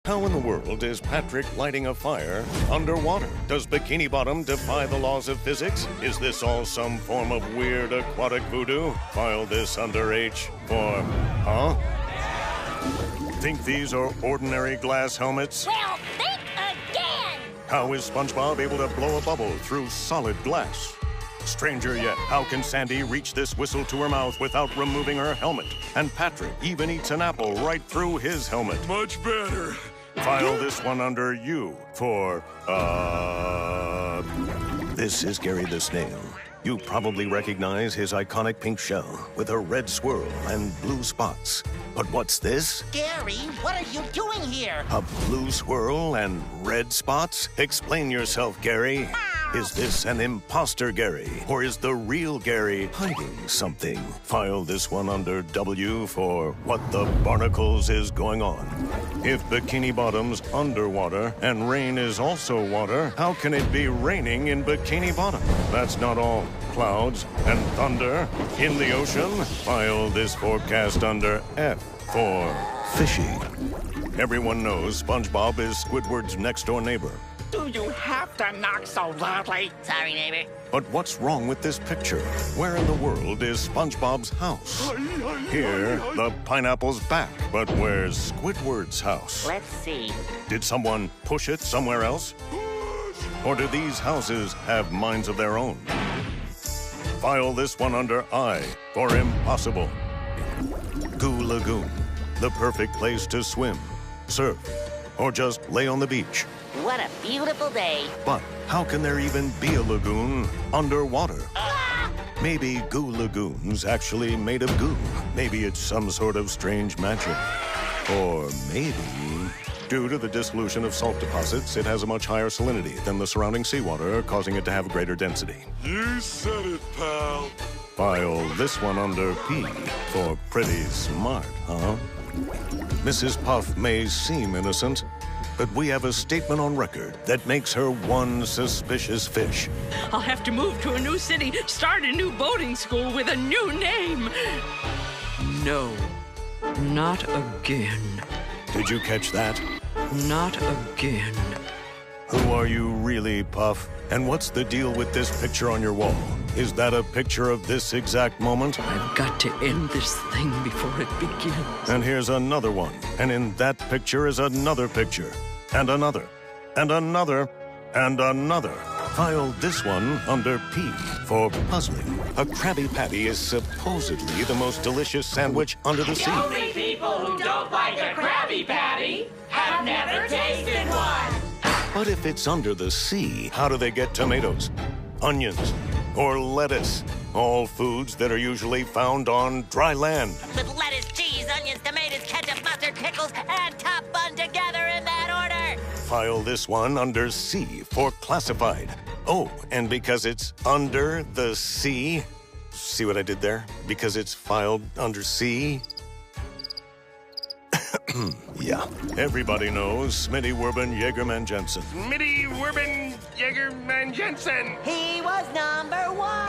How in the world is Patrick lighting a fire underwater? Does Bikini Bottom defy the laws of physics? Is this all some form of weird aquatic voodoo? File this under H for, huh? Think these are ordinary glass helmets? Well, think again! How is SpongeBob able to blow a bubble through solid glass? Stranger yet, how can Sandy reach this whistle to her mouth without removing her helmet? And Patrick even eats an apple right through his helmet. Much better. File this one under U for, This is Gary the Snail. You probably recognize his iconic pink shell with a red swirl and blue spots. But what's this? Gary, what are you doing here? A blue swirl and red spots? Explain yourself, Gary. Is this an imposter Gary? Or is the real Gary hiding something? File this one under W for what the barnacles is going on. If Bikini Bottom's underwater and rain is also water, how can it be raining in Bikini Bottom? That's not all. Clouds and thunder in the ocean? File this forecast under F for fishy. Everyone knows SpongeBob is Squidward's next-door neighbor. Do you have to knock so loudly? Sorry, neighbor. But what's wrong with this picture? Where in the world is SpongeBob's house? Here, the pineapple's back. But where's Squidward's house? Let's see. Did someone push it somewhere else? Or do these houses have minds of their own? File this one under I for impossible. Goo Lagoon, the perfect place to swim, surf, or just lay on the beach. What a beautiful day. But how can there even be a lagoon underwater? Maybe Goo Lagoon's actually made of goo. Maybe it's some sort of strange magic. Or maybe, due to the dissolution of salt deposits, it has a much higher salinity than the surrounding seawater, causing it to have greater density. You said it, pal. File this one under P for pretty smart, huh? Mrs. Puff may seem innocent, but we have a statement on record that makes her one suspicious fish. I'll have to move to a new city, start a new boating school with a new name. No, not again. Did you catch that? Not again. Who are you really, Puff? And what's the deal with this picture on your wall? Is that a picture of this exact moment? I've got to end this thing before it begins. And here's another one. And in that picture is another picture. And another. And another. And another. File this one under P for puzzling. A Krabby Patty is supposedly the most delicious sandwich under the sea. The only people who don't like a Krabby Patty have never tasted one. But if it's under the sea, how do they get tomatoes, onions, or lettuce? All foods that are usually found on dry land. With lettuce, cheese, onions, tomatoes, ketchup, mustard, pickles, and top bun together in that order. File this one under C for classified. Oh, and because it's under the sea, see what I did there? Because it's filed under C. Yeah. Everybody knows Smitty Werben Jaegerman Jensen. Smitty Werben Jaegerman Jensen. He was number one.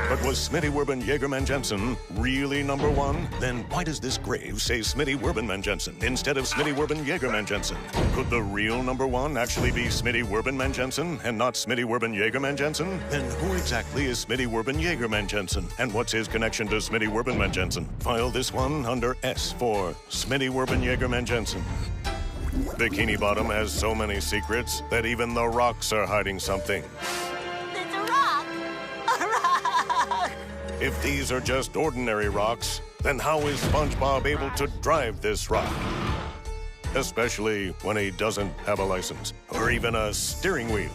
But was Smitty Werben Jaegerman Jensen really number one? Then why does this grave say Smitty Werbenman Jensen instead of Smitty Werben Jaegerman Jensen? Could the real number one actually be Smitty Werbenman Jensen and not Smitty Werben Jaegerman Jensen? Then who exactly is Smitty Werben Jaegerman Jensen? And what's his connection to Smitty Werbenman Jensen? File this one under S for Smitty Werben Jaegerman Jensen. Bikini Bottom has so many secrets that even the rocks are hiding something. It's a rock. A rock. If these are just ordinary rocks, then how is SpongeBob able to drive this rock? Especially when he doesn't have a license or even a steering wheel.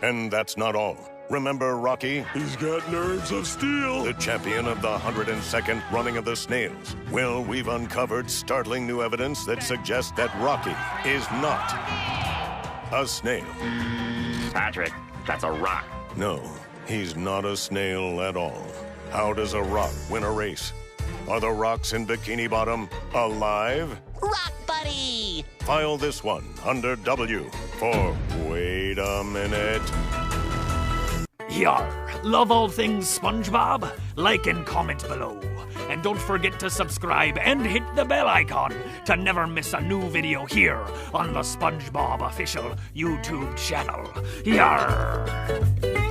And that's not all. Remember Rocky? He's got nerves of steel. The champion of the 102nd running of the snails. Well, we've uncovered startling new evidence that suggests that Rocky is not a snail. Patrick, that's a rock. No, he's not a snail at all. How does a rock win a race? Are the rocks in Bikini Bottom alive? Rock buddy. File this one under W for wait a minute. Yar, love all things SpongeBob? Like and comment below. And and don't forget to subscribe and hit the bell icon to never miss a new video here on the SpongeBob official YouTube channel. Yarr!